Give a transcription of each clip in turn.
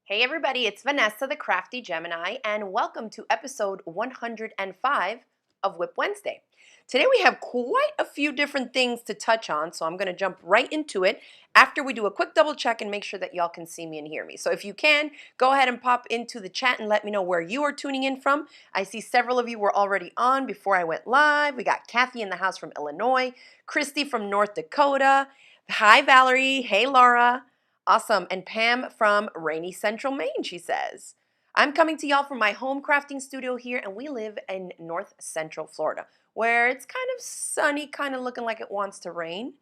Hey everybody, it's Vanessa, the Crafty Gemini, and welcome to episode 105 of WIP Wednesday. Today we have quite a few different things to touch on, so I'm going to jump right into it after we do a quick double check and make sure that y'all can see me and hear me. So if you can, go ahead and pop into the chat and let me know where you are tuning in from. I see several of you were already on before I went live. We got Kathy in the house from Illinois, Christy from North Dakota. Hi Valerie, hey Laura. Awesome. And Pam from rainy Central Maine, she says. I'm coming to y'all from my home crafting studio here, and we live in North Central Florida, where it's kind of sunny, kind of looking like it wants to rain.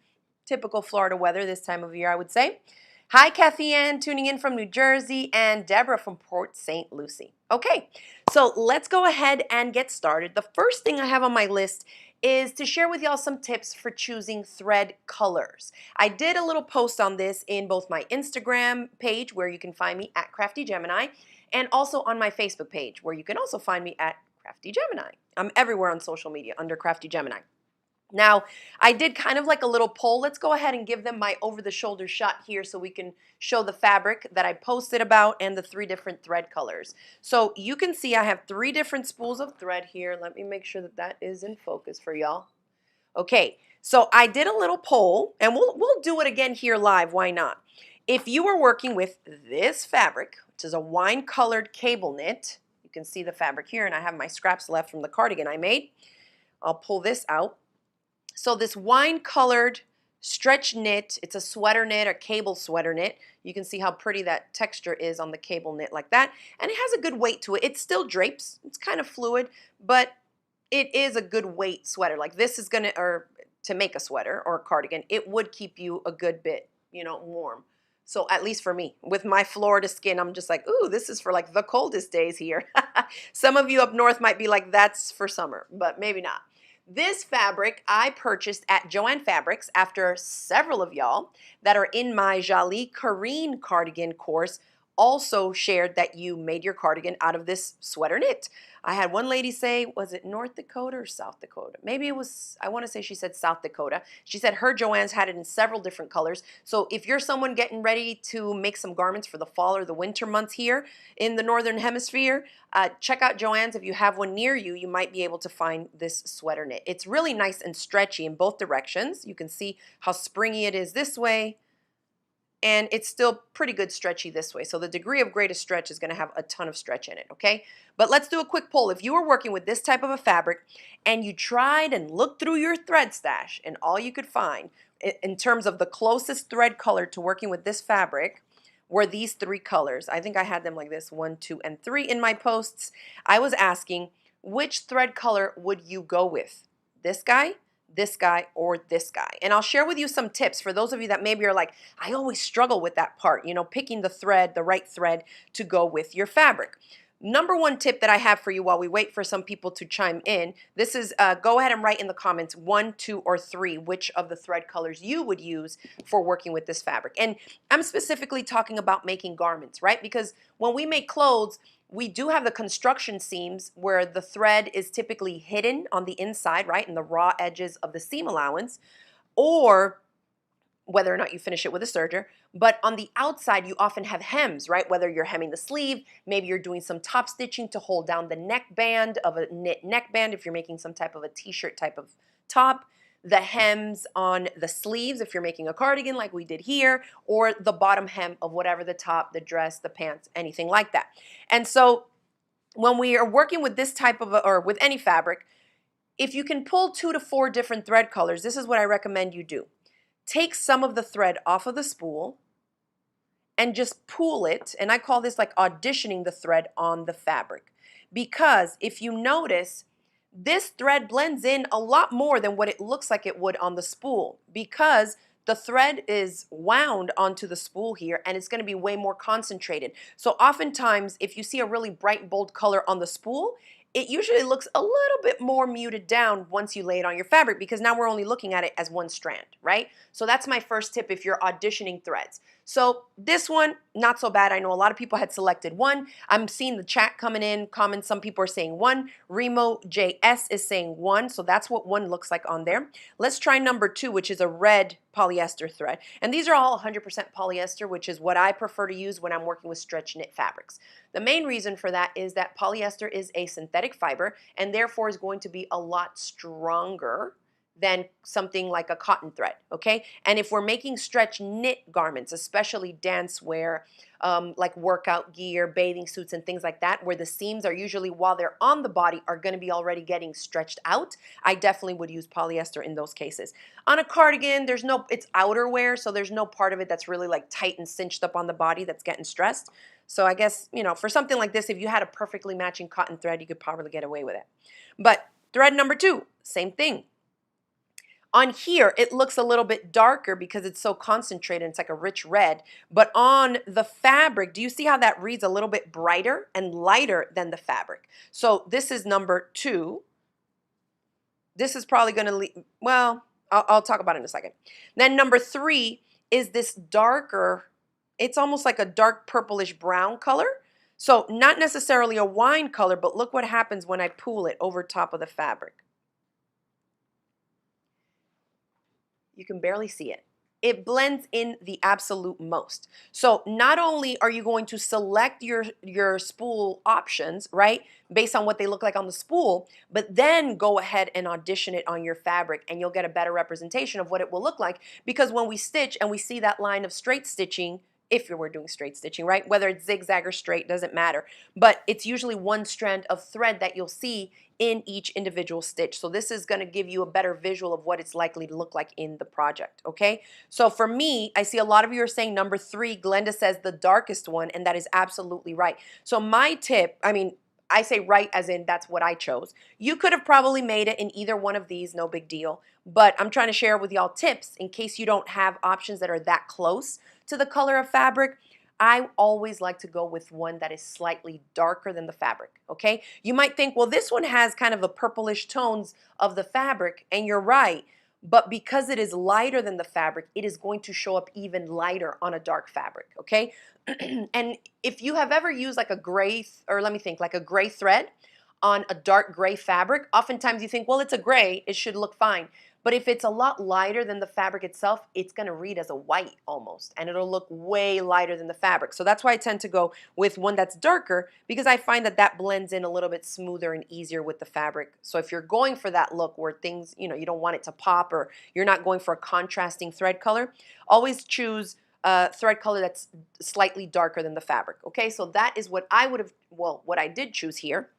Typical Florida weather this time of year, I would say. Hi, Kathy Ann, tuning in from New Jersey, and Deborah from Port St. Lucie. Okay, so let's go ahead and get started. The first thing I have on my list is to share with y'all some tips for choosing thread colors. I did a little post on this in both my Instagram page, where you can find me at Crafty Gemini, and also on my Facebook page, where you can also find me at Crafty Gemini. I'm everywhere on social media under Crafty Gemini. Now, I did kind of like a little poll. Let's go ahead and give them my over-the-shoulder shot here so we can show the fabric that I posted about and the 3 different thread colors. So you can see I have 3 different spools of thread here. Let me make sure that that is in focus for y'all. Okay, so I did a little poll, and we'll do it again here live. Why not? If you were working with this fabric, which is a wine-colored cable knit, you can see the fabric here, and I have my scraps left from the cardigan I made. I'll pull this out. So this wine-colored stretch knit, it's a sweater knit, a cable sweater knit. You can see how pretty that texture is on the cable knit like that. And it has a good weight to it. It still drapes. It's kind of fluid, but it is a good weight sweater. Like this is gonna, or to make a sweater or a cardigan, it would keep you a good bit, warm. So at least for me, with my Florida skin, I'm just like, ooh, this is for like the coldest days here. Some of you up north might be like, that's for summer, but maybe not. This fabric I purchased at Joann Fabrics after several of y'all that are in my Jalie Karine Cardigan course also shared that you made your cardigan out of this sweater knit. I had one lady say, was it North Dakota or South Dakota? Maybe it was, I want to say she said South Dakota. She said her Joann's had it in several different colors. So if you're someone getting ready to make some garments for the fall or the winter months here in the Northern Hemisphere, check out Joann's. If you have one near you, you might be able to find this sweater knit. It's really nice and stretchy in both directions. You can see how springy it is this way, and it's still pretty good stretchy this way. So the degree of greatest stretch is going to have a ton of stretch in it, okay? But let's do a quick poll. If you were working with this type of a fabric and you tried and looked through your thread stash and all you could find in terms of the closest thread color to working with this fabric were these 3 colors. I think I had them like this, 1, 2, and 3 in my posts. I was asking, which thread color would you go with? This guy, or this guy? And I'll share with you some tips for those of you that maybe are like, I always struggle with that part, picking the thread, the right thread to go with your fabric. Number 1 tip that I have for you while we wait for some people to chime in, this is go ahead and write in the comments 1, 2, or 3 which of the thread colors you would use for working with this fabric. And I'm specifically talking about making garments, right? Because when we make clothes, we do have the construction seams where the thread is typically hidden on the inside, right, in the raw edges of the seam allowance, or whether or not you finish it with a serger. But on the outside, you often have hems, right? Whether you're hemming the sleeve, maybe you're doing some top stitching to hold down the neckband of a knit neckband if you're making some type of a t-shirt type of top, the hems on the sleeves if you're making a cardigan like we did here, or the bottom hem of whatever the top, the dress, the pants, anything like that. And so when we are working with this type of, or with any fabric, if you can pull 2 to 4 different thread colors, this is what I recommend you do. Take some of the thread off of the spool and just pull it, and I call this like auditioning the thread on the fabric. Because if you notice, this thread blends in a lot more than what it looks like it would on the spool, because the thread is wound onto the spool here and it's going to be way more concentrated. So oftentimes if you see a really bright bold color on the spool, it usually looks a little bit more muted down once you lay it on your fabric, because now we're only looking at it as one strand, right? So that's my first tip if you're auditioning threads. So this one, not so bad. I know a lot of people had selected 1. I'm seeing the chat coming in, comments. Some people are saying 1. Remo JS is saying 1. So that's what 1 looks like on there. Let's try number 2, which is a red polyester thread. And these are all 100% polyester, which is what I prefer to use when I'm working with stretch knit fabrics. The main reason for that is that polyester is a synthetic fiber and therefore is going to be a lot stronger than something like a cotton thread, okay? And if we're making stretch knit garments, especially dance wear, like workout gear, bathing suits, and things like that, where the seams are usually, while they're on the body, are gonna be already getting stretched out, I definitely would use polyester in those cases. On a cardigan, it's outerwear, so there's no part of it that's really like tight and cinched up on the body that's getting stressed. So I guess, for something like this, if you had a perfectly matching cotton thread, you could probably get away with it. But thread number 2, same thing. On here, it looks a little bit darker because it's so concentrated. It's like a rich red. But on the fabric, do you see how that reads a little bit brighter and lighter than the fabric? So this is number 2. This is probably going to, well, I'll talk about it in a second. Then number 3 is this darker, it's almost like a dark purplish brown color. So not necessarily a wine color, but look what happens when I pull it over top of the fabric. You can barely see it. It blends in the absolute most. So not only are you going to select your spool options, right, based on what they look like on the spool, but then go ahead and audition it on your fabric and you'll get a better representation of what it will look like, because when we stitch and we see that line of straight stitching, if you were doing straight stitching, right, whether it's zigzag or straight, doesn't matter, but it's usually one strand of thread that you'll see in each individual stitch. So this is going to give you a better visual of what it's likely to look like in the project, okay? So for me, I see a lot of you are saying number 3. Glenda says the darkest one, and that is absolutely right. So my tip, I say right as in that's what I chose. You could have probably made it in either one of these, no big deal. But I'm trying to share with y'all tips in case you don't have options that are that close to the color of fabric. I always like to go with one that is slightly darker than the fabric, okay? You might think, well, this one has kind of the purplish tones of the fabric, and you're right. But because it is lighter than the fabric, it is going to show up even lighter on a dark fabric, okay? And if you have ever used like a gray, or let me think, like a gray thread on a dark gray fabric, oftentimes you think, well, it's a gray, it should look fine. But if it's a lot lighter than the fabric itself, it's going to read as a white almost, and it'll look way lighter than the fabric. So that's why I tend to go with one that's darker, because I find that that blends in a little bit smoother and easier with the fabric. So if you're going for that look where things, you don't want it to pop, or you're not going for a contrasting thread color, always choose a thread color that's slightly darker than the fabric. Okay, so that is what I would have, well, what I did choose here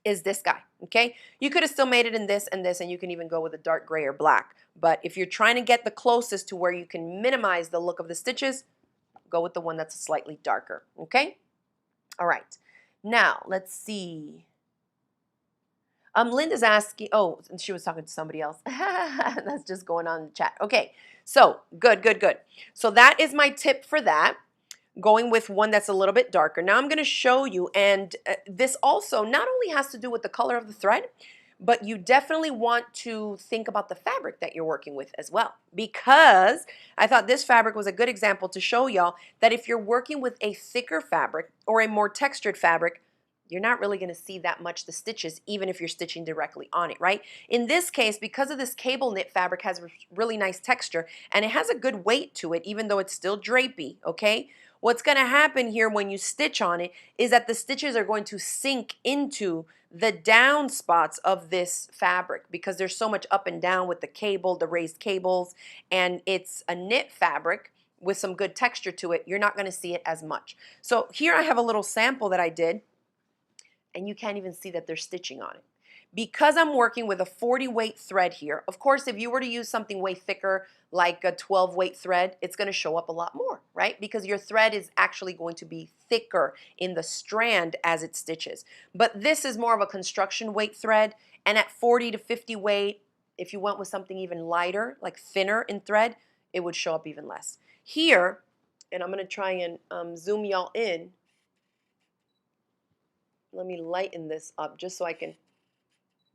is this guy, okay? You could have still made it in this and this, and you can even go with a dark gray or black. But if you're trying to get the closest to where you can minimize the look of the stitches, go with the one that's slightly darker, okay? All right, now let's see. Linda's asking, oh, she was talking to somebody else. That's just going on in the chat. Okay, so good. So that is my tip for that, going with one that's a little bit darker. Now I'm going to show you, and this also not only has to do with the color of the thread, but you definitely want to think about the fabric that you're working with as well, because I thought this fabric was a good example to show y'all that if you're working with a thicker fabric or a more textured fabric, you're not really going to see that much the stitches, even if you're stitching directly on it, right? In this case, because of this cable knit fabric has really nice texture, and it has a good weight to it, even though it's still drapey, okay? What's going to happen here when you stitch on it is that the stitches are going to sink into the down spots of this fabric, because there's so much up and down with the cable, the raised cables, and it's a knit fabric with some good texture to it. You're not going to see it as much. So here I have a little sample that I did, and you can't even see that they're stitching on it. Because I'm working with a 40 weight thread here, of course, if you were to use something way thicker, like a 12 weight thread, it's going to show up a lot more, right? Because your thread is actually going to be thicker in the strand as it stitches. But this is more of a construction weight thread, and at 40 to 50 weight, if you went with something even lighter, like thinner in thread, it would show up even less. Here, and I'm going to try and zoom y'all in. Let me lighten this up just so I can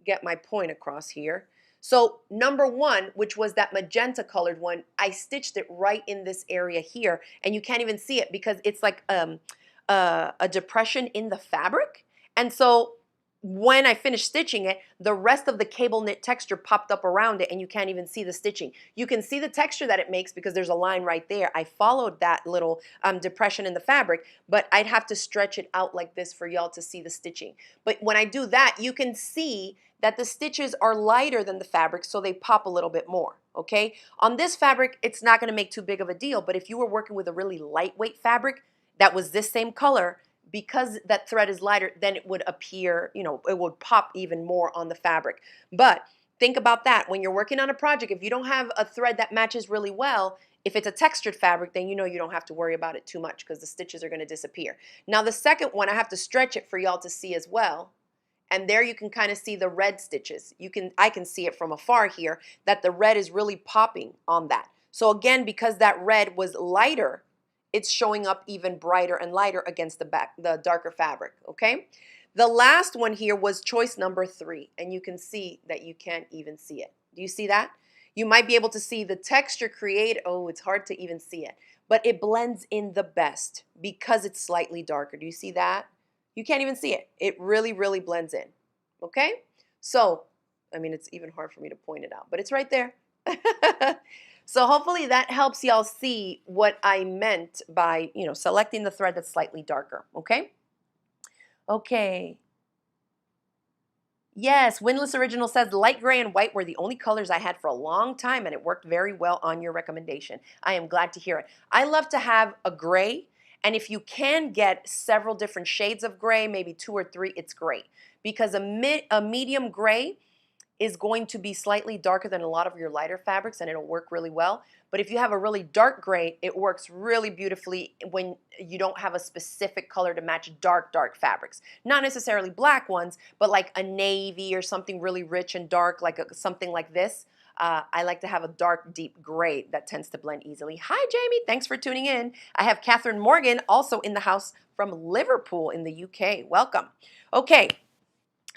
get my point across here. So number one, which was that magenta colored one, I stitched it right in this area here, and you can't even see it because it's like a depression in the fabric. And so when I finished stitching it, the rest of the cable knit texture popped up around it, and you can't even see the stitching. You can see the texture that it makes because there's a line right there. I followed that little depression in the fabric, but I'd have to stretch it out like this for y'all to see the stitching. But when I do that, you can see that the stitches are lighter than the fabric, so they pop a little bit more, okay? On this fabric, it's not gonna make too big of a deal, but if you were working with a really lightweight fabric that was this same color, because that thread is lighter, then it would appear, you know, it would pop even more on the fabric. But think about that. When you're working on a project, if you don't have a thread that matches really well, if it's a textured fabric, then you know you don't have to worry about it too much because the stitches are going to disappear. Now the second one, I have to stretch it for y'all to see as well. And there you can kind of see the red stitches. I can see it from afar here that the red is really popping on that. So again, because that red was lighter, it's showing up even brighter and lighter against the darker fabric, okay? The last one here was choice number 3, and you can see that you can't even see it. Do you see that? You might be able to see the texture created. Oh, it's hard to even see it, but it blends in the best because it's slightly darker. Do you see that? You can't even see it. It really, really blends in, okay? So, I mean, it's even hard for me to point it out, but it's right there. So hopefully that helps y'all see what I meant by, you know, selecting the thread that's slightly darker, okay? Okay. Yes, Windless Original says light gray and white were the only colors I had for a long time, and it worked very well on your recommendation. I am glad to hear it. I love to have a gray, and if you can get several different shades of gray, maybe 2 or 3, it's great. Because a medium gray is going to be slightly darker than a lot of your lighter fabrics, and it'll work really well. But if you have a really dark gray, it works really beautifully when you don't have a specific color to match dark, dark fabrics. Not necessarily black ones, but like a navy or something really rich and dark, like something like this. I like to have a dark, deep gray that tends to blend easily. Hi, Jamie. Thanks for tuning in. I have Catherine Morgan also in the house from Liverpool in the UK. Welcome. Okay,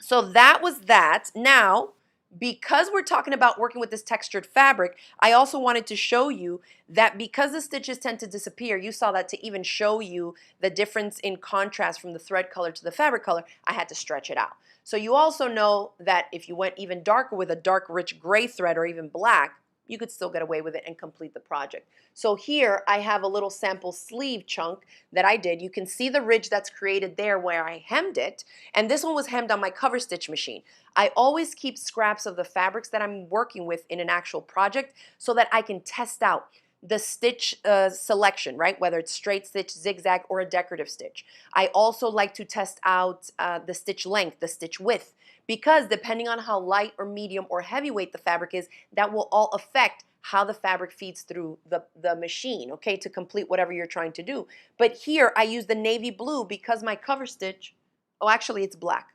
so that was that. Now, because we're talking about working with this textured fabric, I also wanted to show you that because the stitches tend to disappear, you saw that to even show you the difference in contrast from the thread color to the fabric color, I had to stretch it out. So you also know that if you went even darker with a dark, rich gray thread or even black, you could still get away with it and complete the project. So here I have a little sample sleeve chunk that I did. You can see the ridge that's created there where I hemmed it, and this one was hemmed on my cover stitch machine. I always keep scraps of the fabrics that I'm working with in an actual project so that I can test out the stitch selection, right? Whether it's straight stitch, zigzag, or a decorative stitch. I also like to test out the stitch length, the stitch width, because depending on how light or medium or heavyweight the fabric is, that will all affect how the fabric feeds through the machine, okay, to complete whatever you're trying to do. But here I use the navy blue because my cover stitch, oh, actually it's black.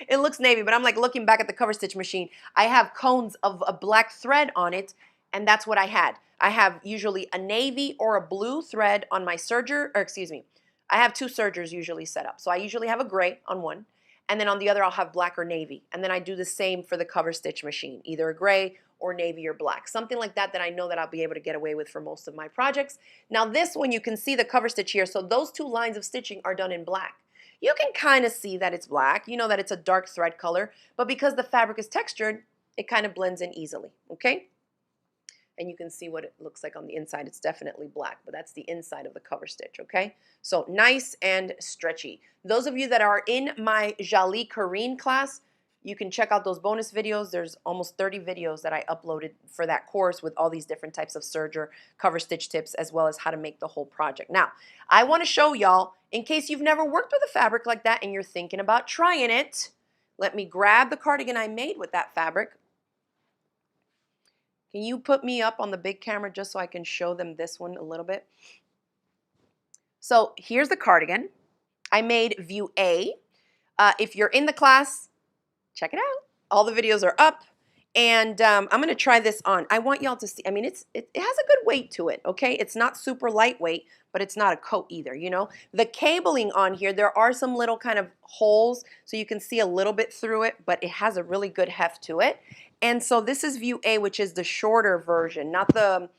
It looks navy, but I'm like looking back at the cover stitch machine. I have cones of a black thread on it, and that's what I had. I have usually a navy or a blue thread on my serger, or excuse me, I have 2 sergers usually set up. So I usually have a gray on one, and then on the other I'll have black or navy. And then I do the same for the cover stitch machine, either a gray or navy or black. Something like that that I know that I'll be able to get away with for most of my projects. Now this one, you can see the cover stitch here. So those 2 lines of stitching are done in black. You can kind of see that it's black. You know that it's a dark thread color, but because the fabric is textured, it kind of blends in easily, okay? And you can see what it looks like on the inside. It's definitely black, but that's the inside of the cover stitch, okay? So nice and stretchy. Those of you that are in my Jalie Karine class, you can check out those bonus videos. There's almost 30 videos that I uploaded for that course with all these different types of serger cover stitch tips, as well as how to make the whole project. Now, I want to show y'all, in case you've never worked with a fabric like that and you're thinking about trying it, let me grab the cardigan I made with that fabric. Can you put me up on the big camera just so I can show them this one a little bit? So here's the cardigan. I made view A. If you're in the class, check it out. All the videos are up. And I'm going to try this on. I want y'all to see. I mean, it has a good weight to it, okay? It's not super lightweight, but it's not a coat either, you know? The cabling on here, there are some little kind of holes, so you can see a little bit through it, but it has a really good heft to it. And so this is view A, which is the shorter version, not the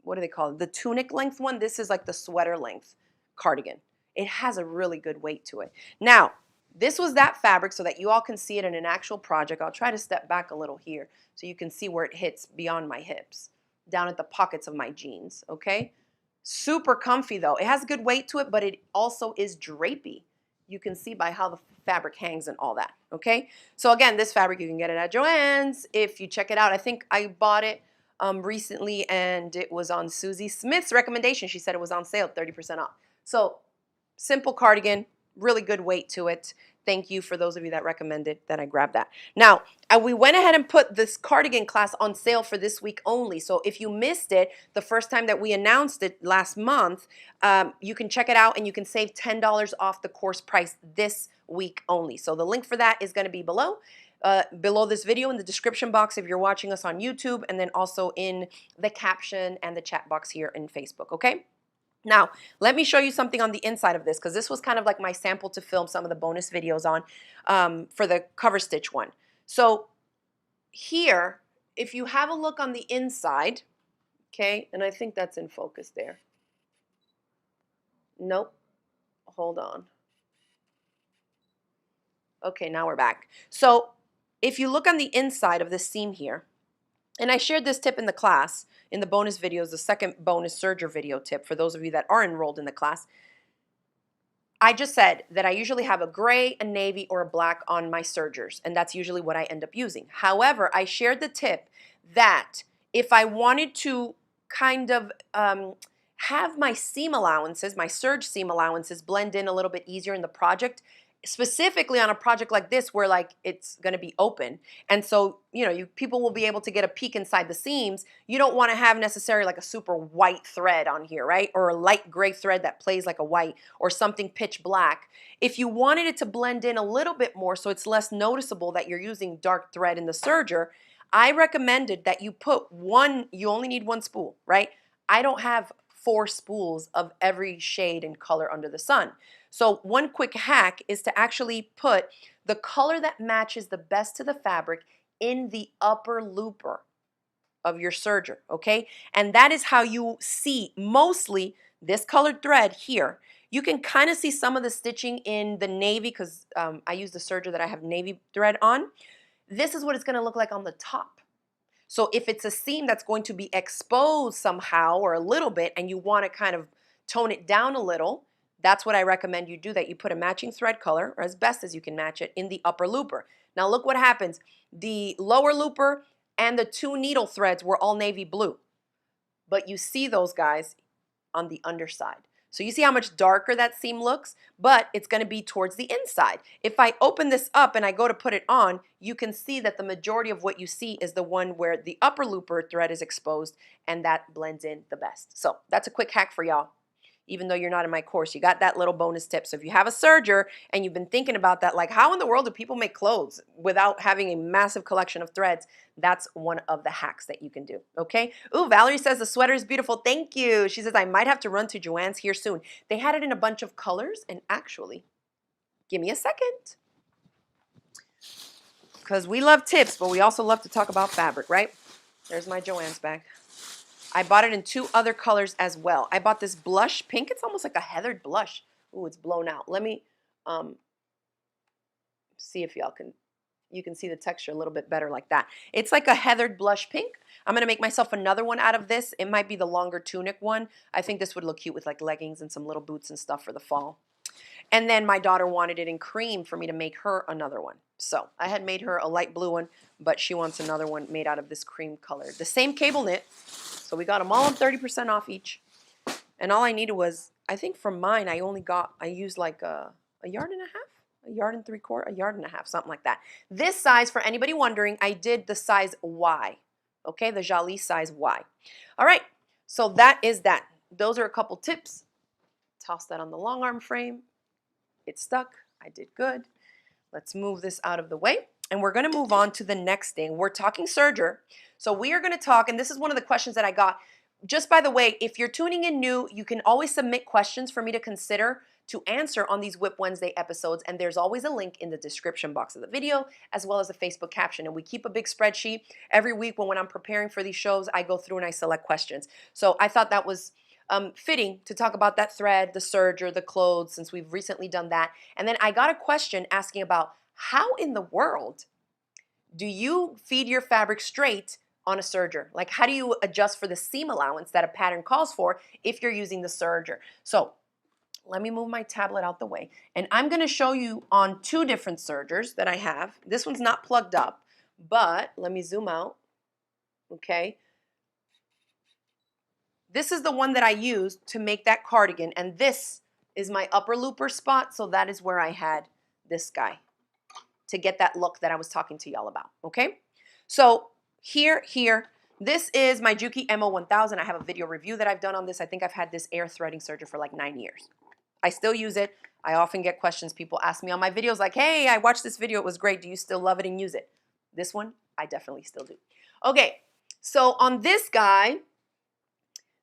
what do they call it? The tunic length one. This is like the sweater length cardigan. It has a really good weight to it. Now, this was that fabric so that you all can see it in an actual project. I'll try to step back a little here so you can see where it hits beyond my hips, down at the pockets of my jeans, okay? Super comfy though. It has a good weight to it, but it also is drapey. You can see by how the fabric hangs and all that, okay? So again, this fabric, you can get it at Joann's. If you check it out, I think I bought it recently and it was on Susie Smith's recommendation. She said it was on sale, 30% off. So simple cardigan, really good weight to it. Thank you for those of you that recommended that I grabbed that. Now, we went ahead and put this cardigan class on sale for this week only. So if you missed it the first time that we announced it last month, you can check it out and you can save $10 off the course price this week only. So the link for that is going to be below this video in the description box if you're watching us on YouTube, and then also in the caption and the chat box here in Facebook, okay? Now, let me show you something on the inside of this, because this was kind of like my sample to film some of the bonus videos on for the cover stitch one. So here, if you have a look on the inside, okay, and I think that's in focus there. Nope. Hold on. Okay, now we're back. So if you look on the inside of this seam here, and I shared this tip in the class, in the bonus videos, the second bonus Serger video tip for those of you that are enrolled in the class. I just said that I usually have a gray, a navy, or a black on my Sergers, and that's usually what I end up using. However, I shared the tip that if I wanted to kind of have my seam allowances, my serge seam allowances blend in a little bit easier in the project, specifically on a project like this where like it's going to be open, and so people will be able to get a peek inside the seams. You don't want to have necessarily like a super white thread on here, right? Or a light gray thread that plays like a white, or something pitch black. If you wanted it to blend in a little bit more so it's less noticeable that you're using dark thread in the serger, I recommended that you put you only need one spool, right? I don't have 4 spools of every shade and color under the sun. So one quick hack is to actually put the color that matches the best to the fabric in the upper looper of your serger, okay? And that is how you see mostly this colored thread here. You can kind of see some of the stitching in the navy because I use the serger that I have navy thread on. This is what it's going to look like on the top. So if it's a seam that's going to be exposed somehow or a little bit and you want to kind of tone it down a little, that's what I recommend you do, that you put a matching thread color, or as best as you can match it, in the upper looper. Now look what happens. The lower looper and the 2 needle threads were all navy blue. But you see those guys on the underside. So you see how much darker that seam looks, but it's going to be towards the inside. If I open this up and I go to put it on, you can see that the majority of what you see is the one where the upper looper thread is exposed, and that blends in the best. So that's a quick hack for y'all. Even though you're not in my course, you got that little bonus tip. So if you have a serger and you've been thinking about that, like how in the world do people make clothes without having a massive collection of threads? That's one of the hacks that you can do, okay? Ooh, Valerie says the sweater is beautiful. Thank you. She says, I might have to run to Joann's here soon. They had it in a bunch of colors, and actually, give me a second. Because we love tips, but we also love to talk about fabric, right? There's my Joann's bag. I bought it in 2 other colors as well. I bought this blush pink. It's almost like a heathered blush. Ooh, it's blown out. Let me see if you can see the texture a little bit better like that. It's like a heathered blush pink. I'm going to make myself another one out of this. It might be the longer tunic one. I think this would look cute with like leggings and some little boots and stuff for the fall. And then my daughter wanted it in cream for me to make her another one. So I had made her a light blue one, but she wants another one made out of this cream color. The same cable knit. So we got them all on 30% off each. And all I needed was, I think from mine, I used like a yard and a half, a yard and 3/4, a yard and a half, something like that. This size, for anybody wondering, I did the size Y. Okay, the Jalie size Y. All right, so that is that. Those are a couple tips. Toss that on the long arm frame. It stuck. I did good. Let's move this out of the way. and we're going to move on to the next thing. We're talking serger. So we are going to talk, and this is one of the questions that I got. Just by the way, if you're tuning in new, you can always submit questions for me to consider to answer on these WIP Wednesday episodes, and there's always a link in the description box of the video as well as a Facebook caption. And we keep a big spreadsheet every week when I'm preparing for these shows. I go through and I select questions. So I thought that was fitting to talk about that thread, the serger, the clothes, since we've recently done that. And then I got a question asking about how in the world do you feed your fabric straight on a serger? Like, how do you adjust for the seam allowance that a pattern calls for if you're using the serger? So let me move my tablet out the way. And I'm going to show you on two different sergers that I have. This one's not plugged up, but let me zoom out. Okay. This is the one that I used to make that cardigan. And this is my upper looper spot. So that is where I had this guy to get that look that I was talking to y'all about. Okay. So here, this is my Juki MO1000. I have a video review that I've done on this. I think I've had this air threading serger for like 9 years. I still use it. I often get questions. People ask me on my videos like, hey, I watched this video. It was great. Do you still love it and use it? This one, I definitely still do. Okay, so on this guy,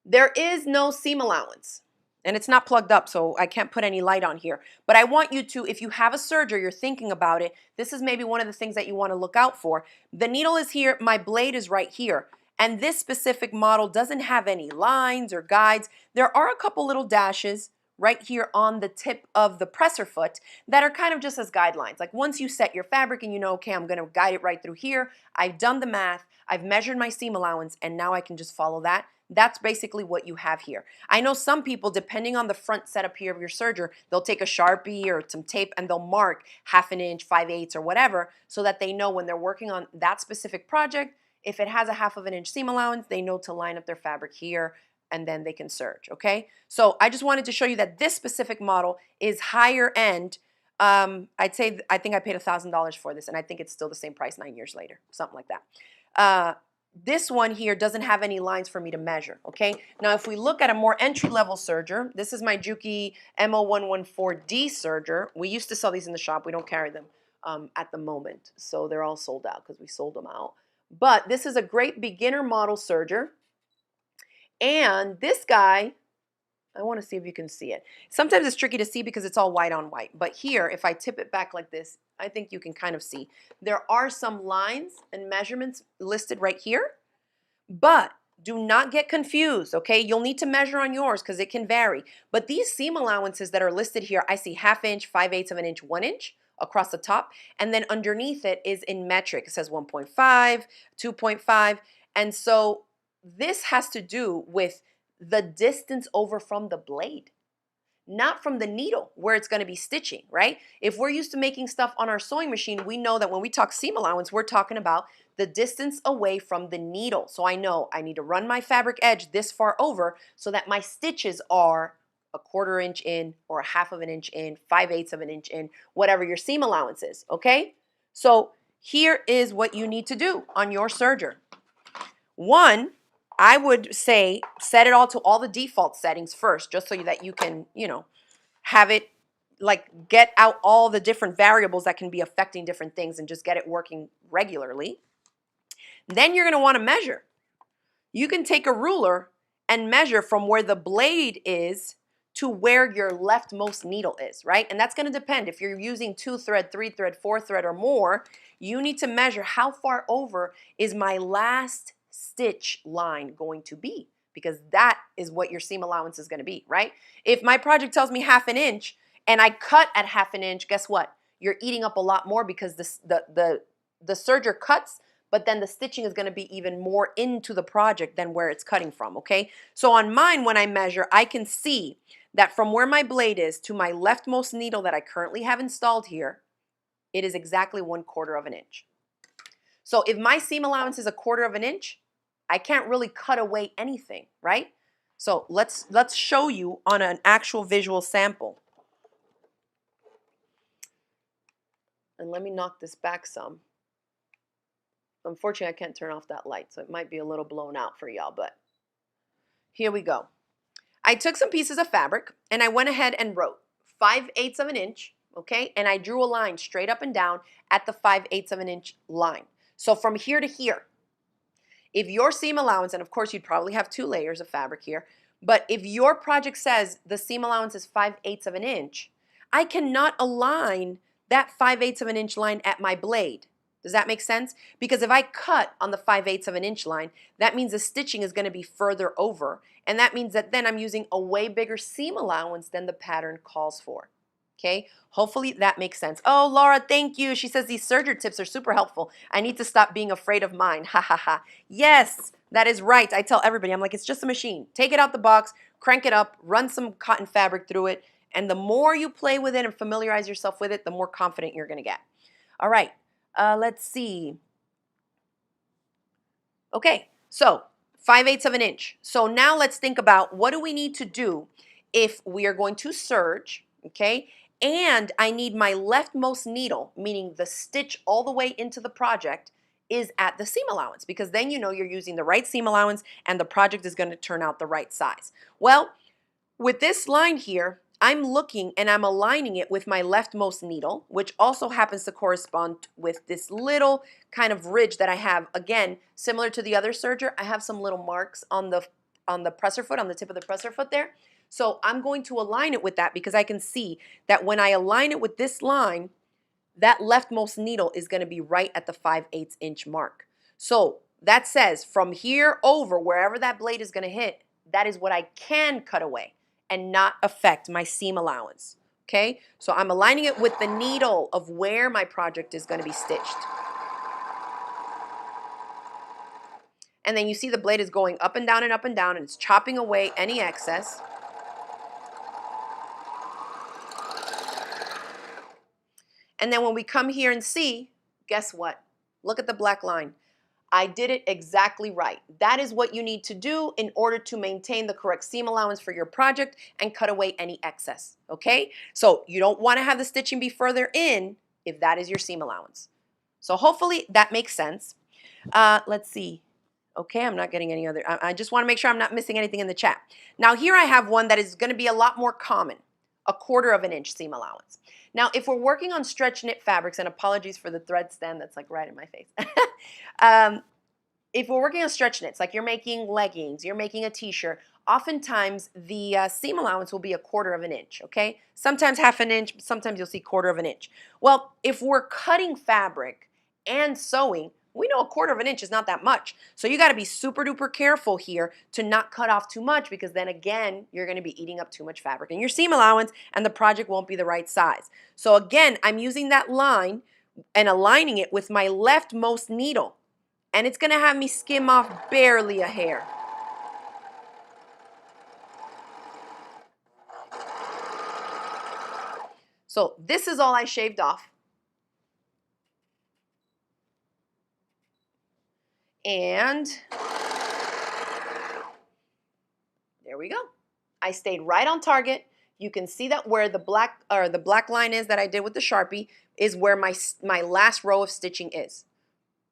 there is no seam allowance. And it's not plugged up, so I can't put any light on here. But I want you to, if you have a serger, you're thinking about it, this is maybe one of the things that you want to look out for. The needle is here. My blade is right here. And this specific model doesn't have any lines or guides. There are a couple little dashes right here on the tip of the presser foot that are kind of just as guidelines. Like once you set your fabric and you know, okay, I'm going to guide it right through here. I've done the math. I've measured my seam allowance, and now I can just follow that. That's basically what you have here. I know some people, depending on the front setup here of your serger, they'll take a Sharpie or some tape and they'll mark 1/2 inch, 5/8 or whatever, so that they know when they're working on that specific project, if it has a 1/2 inch seam allowance, they know to line up their fabric here and then they can serge, okay? So I just wanted to show you that this specific model is higher end. I think I paid $1,000 for this, and I think it's still the same price 9 years later, something like that. This one here doesn't have any lines for me to measure, okay? Now, if we look at a more entry-level serger, this is my Juki MO114D serger. We used to sell these in the shop. We don't carry them at the moment, so they're all sold out because we sold them out. But this is a great beginner model serger. And this guy, I want to see if you can see it. Sometimes it's tricky to see because it's all white on white. But here, if I tip it back like this, I think you can kind of see. There are some lines and measurements listed right here. But do not get confused, okay? You'll need to measure on yours because it can vary. But these seam allowances that are listed here, I see 1/2 inch, 5/8 of an inch, 1 inch across the top. And then underneath it is in metric. It says 1.5, 2.5. And so this has to do with the distance over from the blade, not from the needle where it's going to be stitching, right? If we're used to making stuff on our sewing machine, we know that when we talk seam allowance, we're talking about the distance away from the needle. So I know I need to run my fabric edge this far over so that my stitches are 1/4 inch in or 1/2 inch in, 5/8 of an inch in, whatever your seam allowance is, okay? So here is what you need to do on your serger. One, I would say set it all to all the default settings first, just so that you can, have it like get out all the different variables that can be affecting different things and just get it working regularly. Then you're going to want to measure. You can take a ruler and measure from where the blade is to where your leftmost needle is, right? And that's going to depend. If you're using 2-thread, 3-thread, 4-thread or more, you need to measure how far over is my last stitch line going to be, because that is what your seam allowance is going to be, right? If my project tells me 1/2 inch and I cut at 1/2 inch, guess what? You're eating up a lot more because the serger cuts, but then the stitching is going to be even more into the project than where it's cutting from, okay? So on mine, when I measure, I can see that from where my blade is to my leftmost needle that I currently have installed here, it is exactly 1/4 inch. So if my seam allowance is 1/4 inch, I can't really cut away anything, right? So let's show you on an actual visual sample. And let me knock this back some. Unfortunately, I can't turn off that light, so it might be a little blown out for y'all, but here we go. I took some pieces of fabric and I went ahead and wrote 5/8 of an inch okay? And I drew a line straight up and down at the 5/8 of an inch line. So from here to here, if your seam allowance, and of course you'd probably have 2 layers of fabric here, but if your project says the seam allowance is 5/8 of an inch, I cannot align that 5/8 of an inch line at my blade. Does that make sense? Because if I cut on the 5/8 of an inch line, that means the stitching is going to be further over, and that means that then I'm using a way bigger seam allowance than the pattern calls for. Okay, hopefully that makes sense. Oh, Laura, thank you. She says these Serger tips are super helpful. I need to stop being afraid of mine. Ha ha ha. Yes, that is right. I tell everybody, I'm like, it's just a machine. Take it out the box, crank it up, run some cotton fabric through it, and the more you play with it and familiarize yourself with it, the more confident you're going to get. All right, let's see. Okay, so 5/8 of an inch. So now let's think about what do we need to do if we are going to serge, okay? And I need my leftmost needle, meaning the stitch all the way into the project, is at the seam allowance, because then you know you're using the right seam allowance and the project is going to turn out the right size. Well, with this line here, I'm looking and I'm aligning it with my leftmost needle, which also happens to correspond with this little kind of ridge that I have. Again, similar to the other serger, I have some little marks on the presser foot, on the tip of the presser foot there. So I'm going to align it with that because I can see that when I align it with this line, that leftmost needle is going to be right at the 5/8 inch mark. So that says from here over, wherever that blade is going to hit, that is what I can cut away and not affect my seam allowance. Okay, so I'm aligning it with the needle of where my project is going to be stitched. And then you see the blade is going up and down and up and down, and it's chopping away any excess. And then when we come here and see, guess what? Look at the black line. I did it exactly right. That is what you need to do in order to maintain the correct seam allowance for your project and cut away any excess, okay? So you don't want to have the stitching be further in if that is your seam allowance. So hopefully that makes sense. Let's see. Okay, I'm not getting any other. I just want to make sure I'm not missing anything in the chat. Now here I have one that is going to be a lot more common, a 1/4 of an inch seam allowance. Now, if we're working on stretch knit fabrics, and apologies for the thread stem that's like right in my face. If we're working on stretch knits, like you're making leggings, you're making a t-shirt, oftentimes the seam allowance will be a 1/4 of an inch, okay? Sometimes 1/2 inch, sometimes you'll see 1/4 of an inch. Well, if we're cutting fabric and sewing, we know a 1/4 of an inch is not that much. So you got to be super duper careful here to not cut off too much, because then again, you're going to be eating up too much fabric in your seam allowance and the project won't be the right size. So again, I'm using that line and aligning it with my leftmost needle. And it's going to have me skim off barely a hair. So this is all I shaved off. And there we go. I stayed right on target. You can see that where the black line is that I did with the Sharpie is where my last row of stitching is.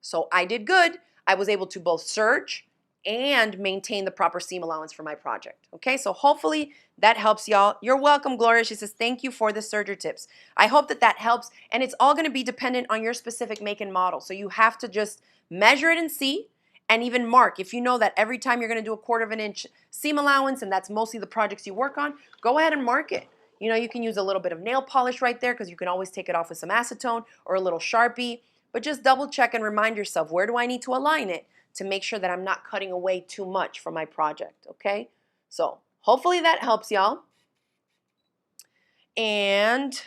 So I did good. I was able to both serge and maintain the proper seam allowance for my project. Okay, so hopefully that helps y'all. You're welcome, Gloria. She says, thank you for the serger tips. I hope that that helps, and it's all gonna be dependent on your specific make and model. So you have to just measure it and see, and even mark. If you know that every time you're gonna do a 1/4 of an inch seam allowance, and that's mostly the projects you work on, go ahead and mark it. You know, you can use a little bit of nail polish right there, because you can always take it off with some acetone or a little Sharpie. But just double check and remind yourself, where do I need to align it to make sure that I'm not cutting away too much from my project, okay? So hopefully that helps y'all. And,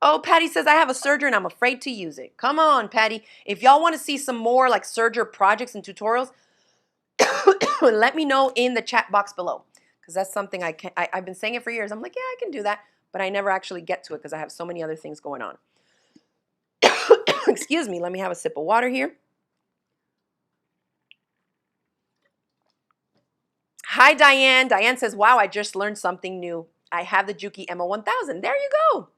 oh, Patty says, I have a serger and I'm afraid to use it. Come on, Patty. If y'all want to see some more like serger projects and tutorials, let me know in the chat box below, because that's something I've been saying it for years. I'm like, yeah, I can do that, but I never actually get to it because I have so many other things going on. Excuse me, let me have a sip of water here. Hi, Diane. Diane says, wow, I just learned something new. I have the Juki MO1000. There you go.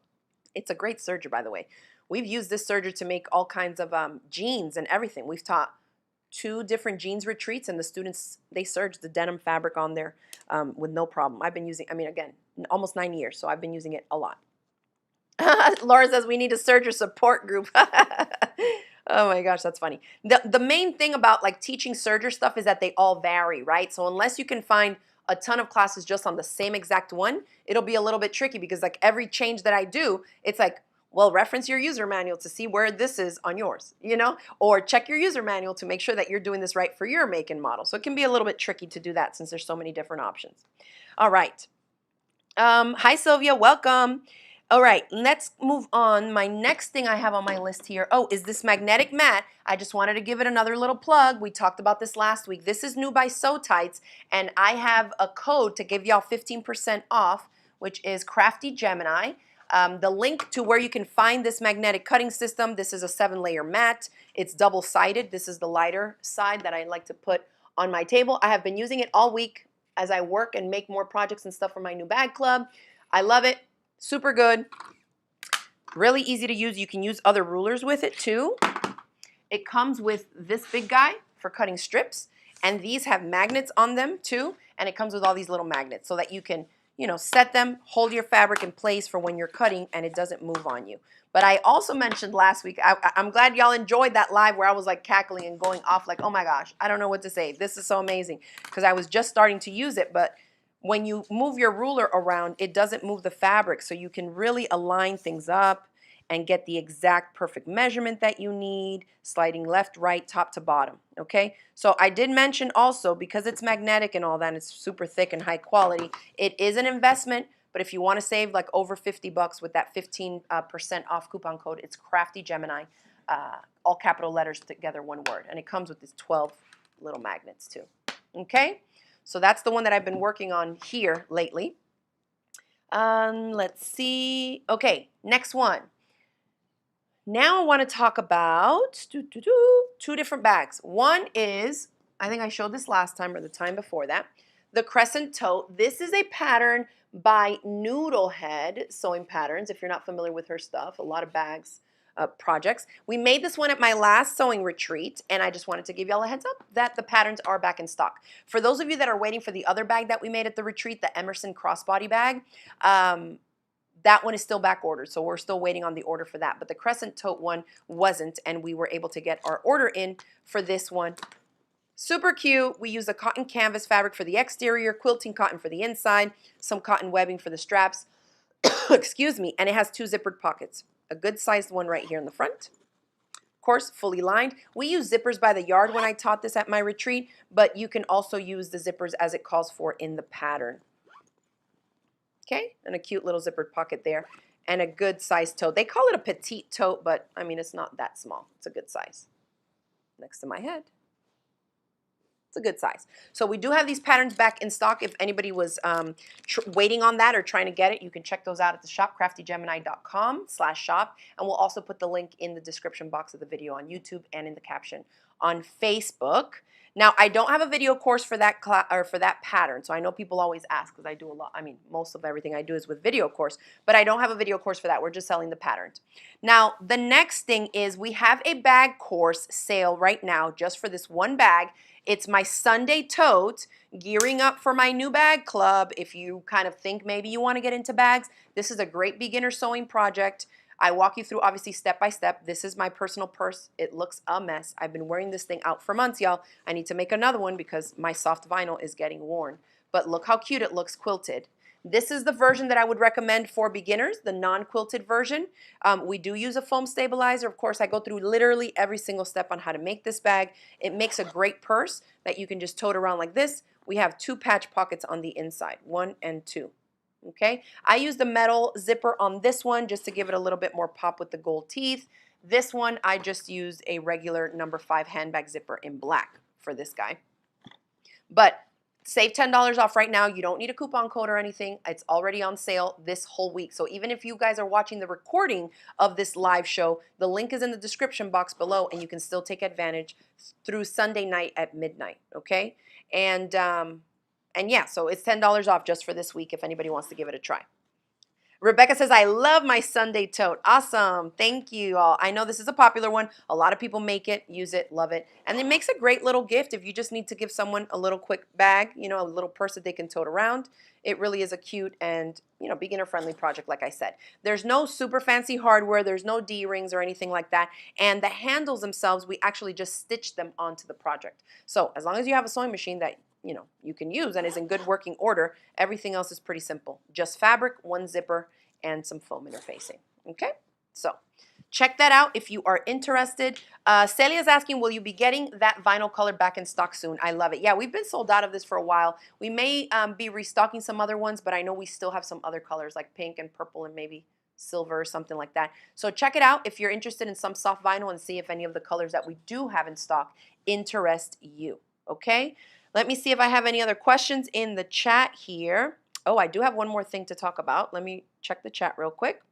It's a great serger, by the way. We've used this serger to make all kinds of jeans and everything. We've taught 2 different jeans retreats, and the students, they serged the denim fabric on there with no problem. I've been using, I mean, again, almost 9 years, so I've been using it a lot. Laura says we need a Serger support group. Oh my gosh, that's funny. The main thing about like teaching Serger stuff is that they all vary, right? So unless you can find a ton of classes just on the same exact one, it'll be a little bit tricky because like every change that I do, it's like, well, reference your user manual to see where this is on yours, you know, or check your user manual to make sure that you're doing this right for your make and model. So it can be a little bit tricky to do that since there's so many different options. All right. Hi, Sylvia. Welcome. All right, let's move on. My next thing I have on my list here, is this magnetic mat. I just wanted to give it another little plug. We talked about this last week. This is new by Sew Tights, and I have a code to give y'all 15% off, which is CraftyGemini. The link to where you can find this magnetic cutting system, this is a 7-layer mat. It's double-sided. This is the lighter side that I like to put on my table. I have been using it all week as I work and make more projects and stuff for my new bag club. I love it. Super good. Really easy to use. You can use other rulers with it too. It comes with this big guy for cutting strips, and these have magnets on them too, and it comes with all these little magnets so that you can, you know, set them, hold your fabric in place for when you're cutting and it doesn't move on you. But I also mentioned last week, I'm glad y'all enjoyed that live where I was like cackling and going off like, oh my gosh, I don't know what to say. This is so amazing, because I was just starting to use it, but when you move your ruler around, it doesn't move the fabric, so you can really align things up and get the exact perfect measurement that you need, sliding left, right, top to bottom, okay? So I did mention also, because it's magnetic and all that, and it's super thick and high quality, it is an investment, but if you want to save like over 50 bucks with that 15% off coupon code, it's CraftyGemini, all capital letters together, one word, and it comes with these 12 little magnets too, okay? So that's the one that I've been working on here lately. Let's see. Okay, next one. Now I want to talk about two different bags. One is, I think I showed this last time or the time before that, the Crescent Tote. This is a pattern by Noodlehead Sewing Patterns. If you're not familiar with her stuff, a lot of bags. Projects. We made this one at my last sewing retreat, and I just wanted to give y'all a heads up that the patterns are back in stock. For those of you that are waiting for the other bag that we made at the retreat, the Emerson crossbody bag, that one is still back ordered, so we're still waiting on the order for that. But the Crescent Tote one wasn't, and we were able to get our order in for this one. Super cute. We use a cotton canvas fabric for the exterior, quilting cotton for the inside, some cotton webbing for the straps, excuse me, and it has 2 zippered pockets. A good sized one right here in the front. Of course, fully lined. We use zippers by the yard when I taught this at my retreat, but you can also use the zippers as it calls for in the pattern. Okay, and a cute little zippered pocket there, and a good sized tote. They call it a petite tote, but I mean, it's not that small. It's a good size. Next to my head. It's a good size. So we do have these patterns back in stock. If anybody was waiting on that or trying to get it, you can check those out at the shop, craftygemini.com/shop. And we'll also put the link in the description box of the video on YouTube and in the caption on Facebook. Now, I don't have a video course for that for that pattern. So I know people always ask, because I do a lot. I mean, most of everything I do is with video course, but I don't have a video course for that. We're just selling the patterns. Now, the next thing is we have a bag course sale right now just for this one bag. It's my Sunday Tote, gearing up for my new bag club. If you kind of think maybe you want to get into bags, this is a great beginner sewing project. I walk you through obviously step by step. This is my personal purse. It looks a mess. I've been wearing this thing out for months, y'all. I need to make another one because my soft vinyl is getting worn. But look how cute it looks quilted. This is the version that I would recommend for beginners, the non-quilted version. We do use a foam stabilizer. Of course, I go through literally every single step on how to make this bag. It makes a great purse that you can just tote around like this. We have 2 patch pockets on the inside, 1 and 2. Okay, I use the metal zipper on this one just to give it a little bit more pop with the gold teeth. This one, I just used a regular number 5 handbag zipper in black for this guy. But save $10 off right now. You don't need a coupon code or anything. It's already on sale this whole week. So even if you guys are watching the recording of this live show, the link is in the description box below, and you can still take advantage through Sunday night at midnight, okay? And yeah, so it's $10 off just for this week if anybody wants to give it a try. Rebecca says, I love my Sunday tote. Awesome. Thank you all. I know this is a popular one. A lot of people make it, use it, love it. And it makes a great little gift if you just need to give someone a little quick bag, you know, a little purse that they can tote around. It really is a cute and, you know, beginner-friendly project, like I said. There's no super fancy hardware. There's no D-rings or anything like that. And the handles themselves, we actually just stitch them onto the project. So as long as you have a sewing machine that, you know, you can use and is in good working order, everything else is pretty simple. Just fabric, one zipper, and some foam interfacing. Okay? So check that out if you are interested. Celia's asking, will you be getting that vinyl color back in stock soon? I love it. Yeah, we've been sold out of this for a while. We may be restocking some other ones, but I know we still have some other colors like pink and purple and maybe silver or something like that. So check it out if you're interested in some soft vinyl and see if any of the colors that we do have in stock interest you. Okay? Let me see if I have any other questions in the chat here. Oh, I do have one more thing to talk about. Let me check the chat real quick.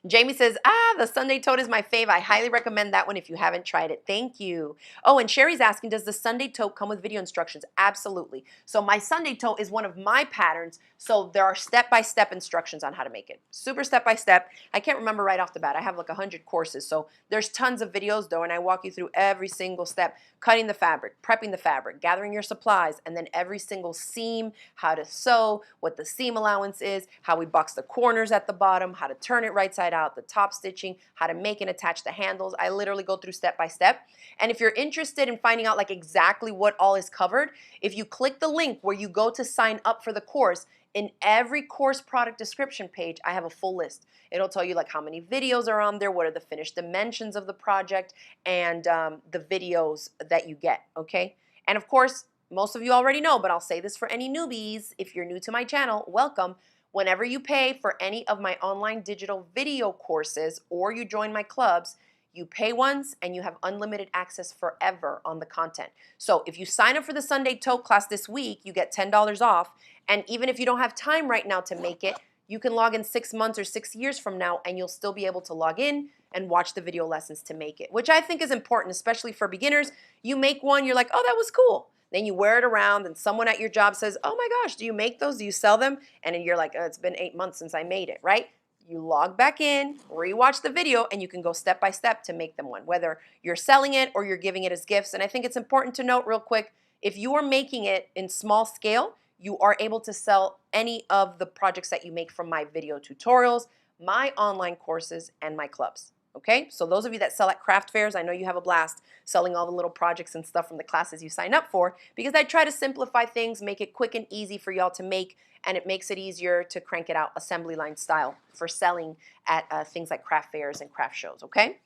Jamie says, the Sunday Tote is my fave. I highly recommend that one if you haven't tried it. Thank you. Oh, and Sherry's asking, does the Sunday Tote come with video instructions? Absolutely. So my Sunday Tote is one of my patterns. So there are step-by-step instructions on how to make it. Super step-by-step. I can't remember right off the bat. I have like 100 courses. So there's tons of videos though, and I walk you through every single step. Cutting the fabric, prepping the fabric, gathering your supplies, and then every single seam, how to sew, what the seam allowance is, how we box the corners at the bottom, how to turn it right side out, the top stitching, how to make and attach the handles. I literally go through step by step. And if you're interested in finding out like exactly what all is covered, if you click the link where you go to sign up for the course, in every course product description page, I have a full list. It'll tell you like how many videos are on there, what are the finished dimensions of the project, and the videos that you get, okay? And of course, most of you already know, but I'll say this for any newbies. If you're new to my channel, welcome. Whenever you pay for any of my online digital video courses or you join my clubs, you pay once and you have unlimited access forever on the content. So if you sign up for the Sunday Tote class this week, you get $10 off. And even if you don't have time right now to make it, you can log in 6 months or 6 years from now and you'll still be able to log in and watch the video lessons to make it, which I think is important, especially for beginners. You make one, you're like, oh, that was cool. Then you wear it around and someone at your job says, oh my gosh, do you make those? Do you sell them? And then you're like, oh, it's been 8 months since I made it, right? You log back in, rewatch the video, and you can go step by step to make them one, whether you're selling it or you're giving it as gifts. And I think it's important to note real quick, if you are making it in small scale, you are able to sell any of the projects that you make from my video tutorials, my online courses, and my clubs. Okay, so those of you that sell at craft fairs, I know you have a blast selling all the little projects and stuff from the classes you sign up for, because I try to simplify things, make it quick and easy for y'all to make, and it makes it easier to crank it out assembly line style for selling at things like craft fairs and craft shows, okay?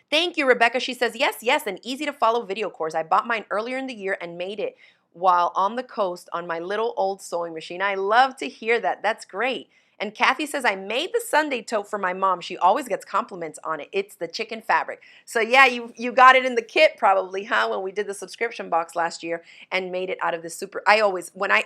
Thank you, Rebecca. She says, yes, an easy to follow video course. I bought mine earlier in the year and made it while on the coast on my little old sewing machine. I love to hear that. That's great. And Kathy says, I made the Sunday Tote for my mom. She always gets compliments on it. It's the chicken fabric. So yeah, you got it in the kit probably, huh? When we did the subscription box last year and made it out of this super, I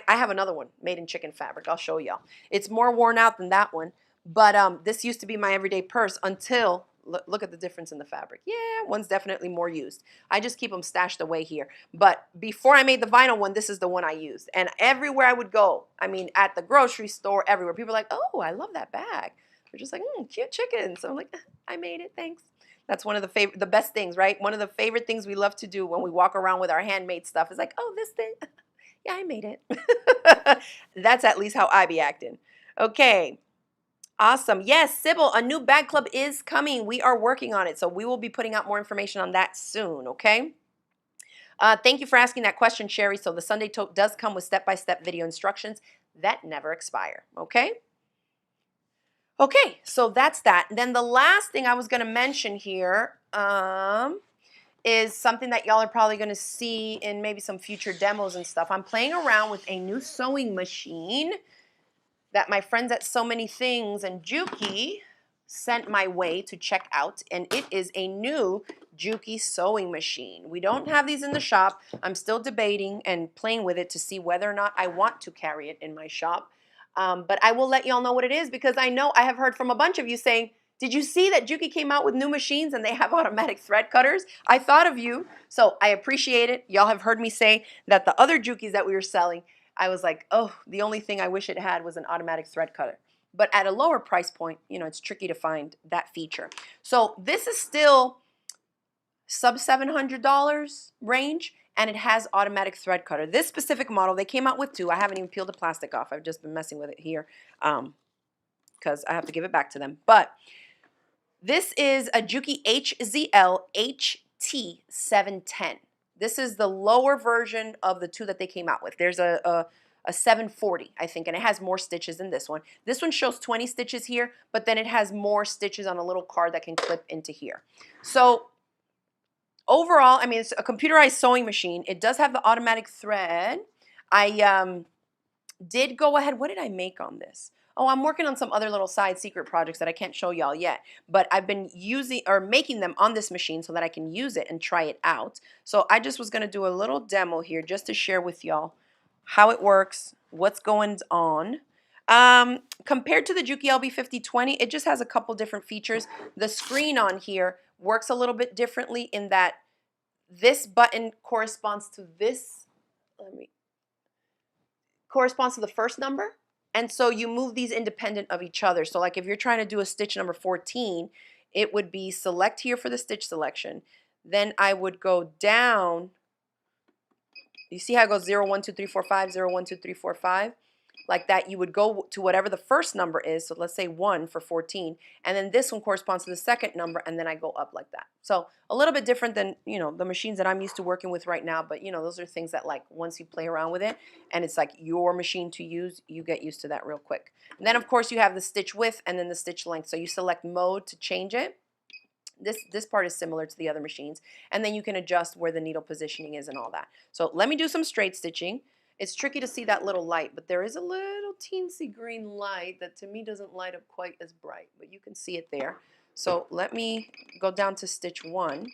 have another one made in chicken fabric. I'll show y'all. It's more worn out than that one. But this used to be my everyday purse until, look at the difference in the fabric. Yeah, one's definitely more used. I just keep them stashed away here. But before I made the vinyl one, this is the one I used. And everywhere I would go, I mean, at the grocery store, everywhere, people are like, oh, I love that bag. They're just like, cute chicken. So I'm like, I made it, thanks. That's one of the best things, right? One of the favorite things we love to do when we walk around with our handmade stuff is like, oh, this thing, yeah, I made it. That's at least how I be acting. Okay. Awesome. Yes, Sybil, a new bag club is coming. We are working on it, so we will be putting out more information on that soon, okay? Thank you for asking that question, Sherry. So the Sunday Tote does come with step-by-step video instructions that never expire, okay? Okay, so that's that. Then the last thing I was going to mention here is something that y'all are probably going to see in maybe some future demos and stuff. I'm playing around with a new sewing machine that my friends at So Many Things and Juki sent my way to check out, and it is a new Juki sewing machine. We don't have these in the shop. I'm still debating and playing with it to see whether or not I want to carry it in my shop, but I will let y'all know what it is, because I know I have heard from a bunch of you saying, did you see that Juki came out with new machines and they have automatic thread cutters? I thought of you, so I appreciate it. Y'all have heard me say that the other Jukis that we were selling, I was like, oh, the only thing I wish it had was an automatic thread cutter. but at a lower price point, you know, it's tricky to find that feature. So this is still sub $700 range, and it has automatic thread cutter. This specific model, they came out with two. I haven't even peeled the plastic off. I've just been messing with it here because I have to give it back to them. But this is a Juki HZL HT710. This is the lower version of the two that they came out with. There's a 740, I think, and it has more stitches than this one. This one shows 20 stitches here, but then it has more stitches on a little card that can clip into here. So overall, I mean, it's a computerized sewing machine. It does have the automatic thread. I did go ahead. What did I make on this? Oh, I'm working on some other little side secret projects that I can't show y'all yet. But I've been using or making them on this machine so that I can use it and try it out. So I just was going to do a little demo here just to share with y'all how it works, what's going on. Compared to the Juki LB5020, it just has a couple different features. The screen on here works a little bit differently in that this button corresponds to this, corresponds to the first number. And so you move these independent of each other. So like if you're trying to do a stitch number 14, it would be select here for the stitch selection. Then I would go down. You see how it goes 0, 1, 2, 3, 4, 5, 0, 1, 2, 3, 4, 5? Like that, you would go to whatever the first number is. So let's say 1 for 14. And then this one corresponds to the second number, and then I go up like that. So a little bit different than, you know, the machines that I'm used to working with right now. But, you know, those are things that, like, once you play around with it and it's like your machine to use, you get used to that real quick. And then, of course, you have the stitch width and then the stitch length. So you select mode to change it. This part is similar to the other machines. And then you can adjust where the needle positioning is and all that. So let me do some straight stitching. It's tricky to see that little light, but there is a little teensy green light that to me doesn't light up quite as bright, but you can see it there. So let me go down to stitch 1,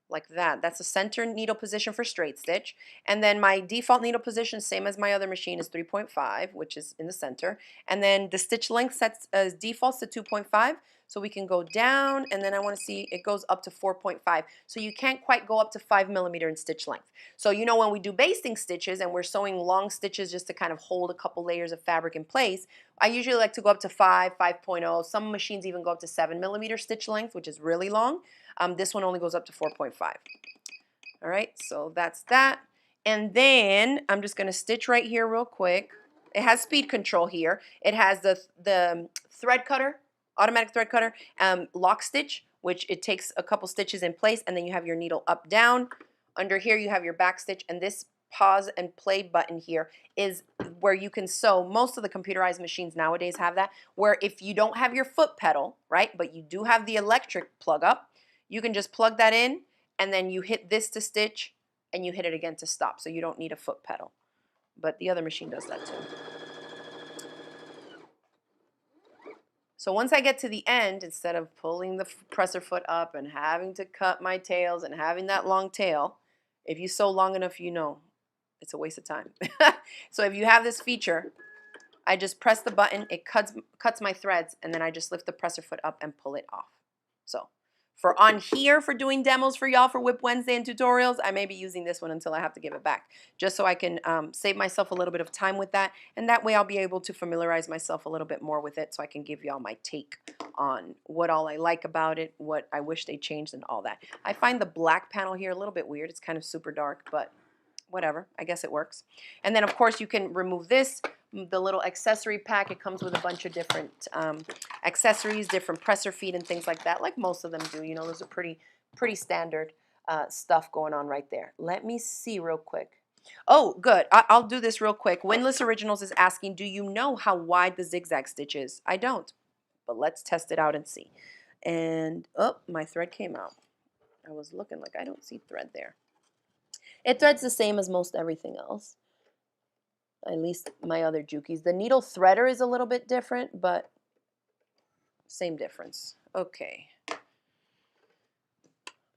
like that. That's the center needle position for straight stitch. And then my default needle position, same as my other machine, is 3.5, which is in the center. And then the stitch length sets defaults to 2.5. So we can go down, and then I want to see it goes up to 4.5. So you can't quite go up to 5 millimeter in stitch length. So you know when we do basting stitches and we're sewing long stitches just to kind of hold a couple layers of fabric in place, I usually like to go up to 5, 5.0. Some machines even go up to 7 millimeter stitch length, which is really long. This one only goes up to 4.5. All right, so that's that. And then I'm just going to stitch right here real quick. It has speed control here. It has the thread cutter, automatic thread cutter, lock stitch, which it takes a couple stitches in place, and then you have your needle up, down. Under here you have your back stitch, and this pause and play button here is where you can sew. Most of the computerized machines nowadays have that, where if you don't have your foot pedal, right, but you do have the electric plug up, you can just plug that in, and then you hit this to stitch, and you hit it again to stop, so you don't need a foot pedal. But the other machine does that too. So once I get to the end, instead of pulling the presser foot up and having to cut my tails and having that long tail, if you sew long enough, you know it's a waste of time. So if you have this feature, I just press the button, it cuts my threads, and then I just lift the presser foot up and pull it off. So for on here, for doing demos for y'all for WIP Wednesday and tutorials, I may be using this one until I have to give it back, just so I can save myself a little bit of time with that, and that way I'll be able to familiarize myself a little bit more with it, so I can give y'all my take on what all I like about it, what I wish they changed, and all that. I find the black panel here a little bit weird. It's kind of super dark, but whatever, I guess it works. And then of course you can remove this, the little accessory pack. It comes with a bunch of different accessories, different presser feet and things like that, like most of them do. You know, those are pretty standard stuff going on right there. Let me see real quick. Oh, good. I'll do this real quick. Windless Originals is asking, do you know how wide the zigzag stitch is? I don't, but let's test it out and see. And, oh, my thread came out. I was looking like I don't see thread there. It threads the same as most everything else, at least my other Jukis. The needle threader is a little bit different, but same difference. Okay.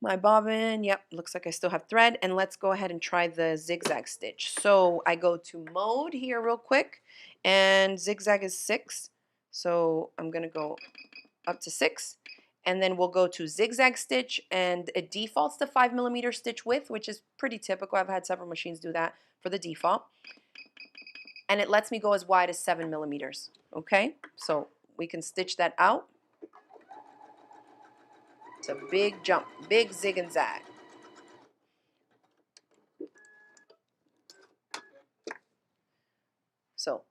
My bobbin, yep, looks like I still have thread. And let's go ahead and try the zigzag stitch. So I go to mode here real quick, and zigzag is 6. So I'm going to go up to 6. And then we'll go to zigzag stitch, and it defaults to 5 millimeter stitch width, which is pretty typical. I've had several machines do that for the default. and it lets me go as wide as 7 millimeters. Okay, so we can stitch that out. It's a big jump, big zig and zag. So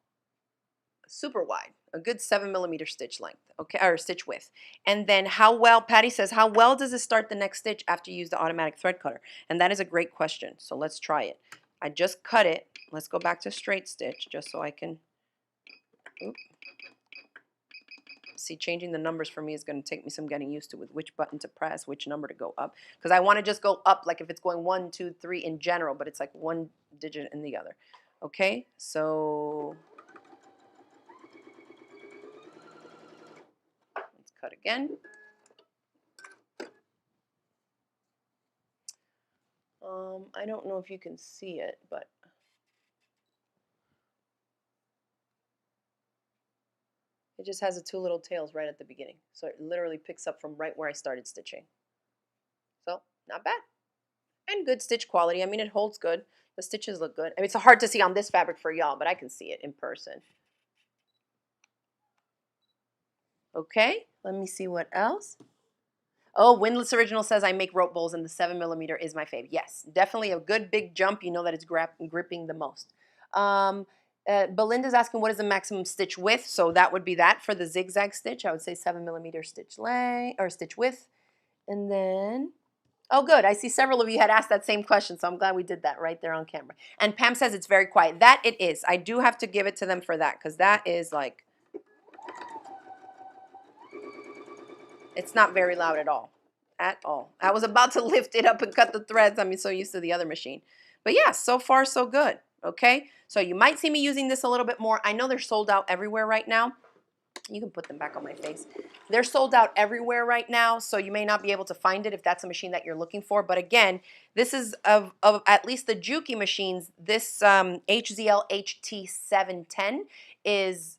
super wide, a good 7 millimeter stitch length, okay, or stitch width. And then how well, Patty says, how well does it start the next stitch after you use the automatic thread cutter? And that is a great question. So let's try it. I just cut it. Let's go back to straight stitch just so I can, oops. See, changing the numbers for me is going to take me some getting used to with which button to press, which number to go up. Because I want to just go up like if it's going 1, 2, 3 in general, but it's like one digit in the other. Okay, so let's cut again. I don't know if you can see it, but it just has the 2 little tails right at the beginning. So it literally picks up from right where I started stitching. So not bad. And good stitch quality. I mean, it holds good. The stitches look good. I mean, it's hard to see on this fabric for y'all, but I can see it in person. Okay, let me see what else. Oh, Windless Original says I make rope bowls and the 7 millimeter is my fave. Yes, definitely a good big jump. You know that it's gripping the most. Belinda's asking what is the maximum stitch width? So that would be that for the zigzag stitch. I would say 7 millimeter stitch length or stitch width. And then, oh good, I see several of you had asked that same question, so I'm glad we did that right there on camera. And Pam says it's very quiet. That it is. I do have to give it to them for that because that is like, it's not very loud at all. At all. I was about to lift it up and cut the threads. I'm so used to the other machine. But yeah, so far so good. Okay, so you might see me using this a little bit more. I know they're sold out everywhere right now. You can put them back on my face. They're sold out everywhere right now, so you may not be able to find it if that's a machine that you're looking for. But again, this is of at least the Juki machines, this HZL HT710 is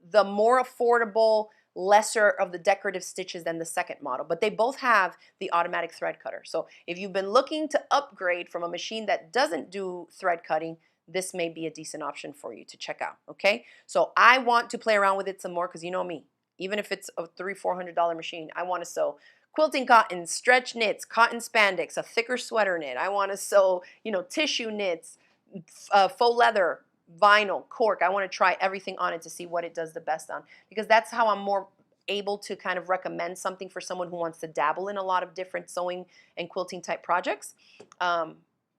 the more affordable, lesser of the decorative stitches than the second model, but they both have the automatic thread cutter. So if you've been looking to upgrade from a machine that doesn't do thread cutting, this may be a decent option for you to check out, okay? So I want to play around with it some more because you know me, even if it's a $300-400 machine, I want to sew quilting cotton, stretch knits, cotton spandex, a thicker sweater knit. I want to sew, you know, tissue knits, faux leather, vinyl, cork. I want to try everything on it to see what it does the best on, because that's how I'm more able to kind of recommend something for someone who wants to dabble in a lot of different sewing and quilting type projects.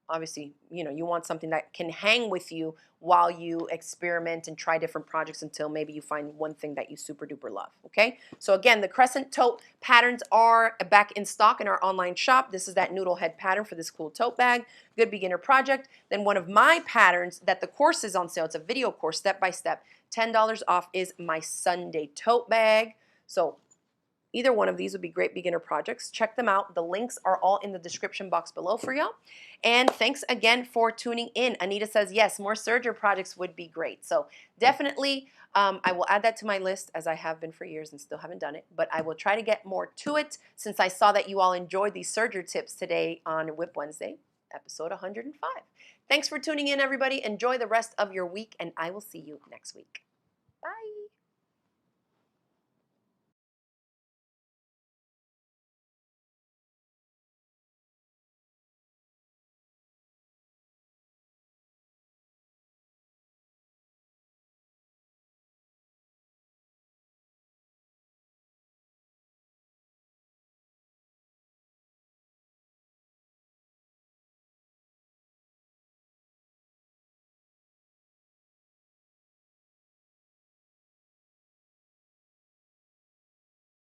Obviously, you know, you want something that can hang with you while you experiment and try different projects until maybe you find one thing that you super duper love, okay? So again, the Crescent Tote patterns are back in stock in our online shop. This is that noodle head pattern for this cool tote bag. Good beginner project. Then one of my patterns that the course is on sale, it's a video course, step by step, $10 off, is my Sunday Tote Bag. So either one of these would be great beginner projects. Check them out. The links are all in the description box below for y'all. And thanks again for tuning in. Anita says, yes, more Serger projects would be great. So definitely, I will add that to my list, as I have been for years and still haven't done it. But I will try to get more to it since I saw that you all enjoyed these Serger tips today on WIP Wednesday, episode 105. Thanks for tuning in, everybody. Enjoy the rest of your week, and I will see you next week.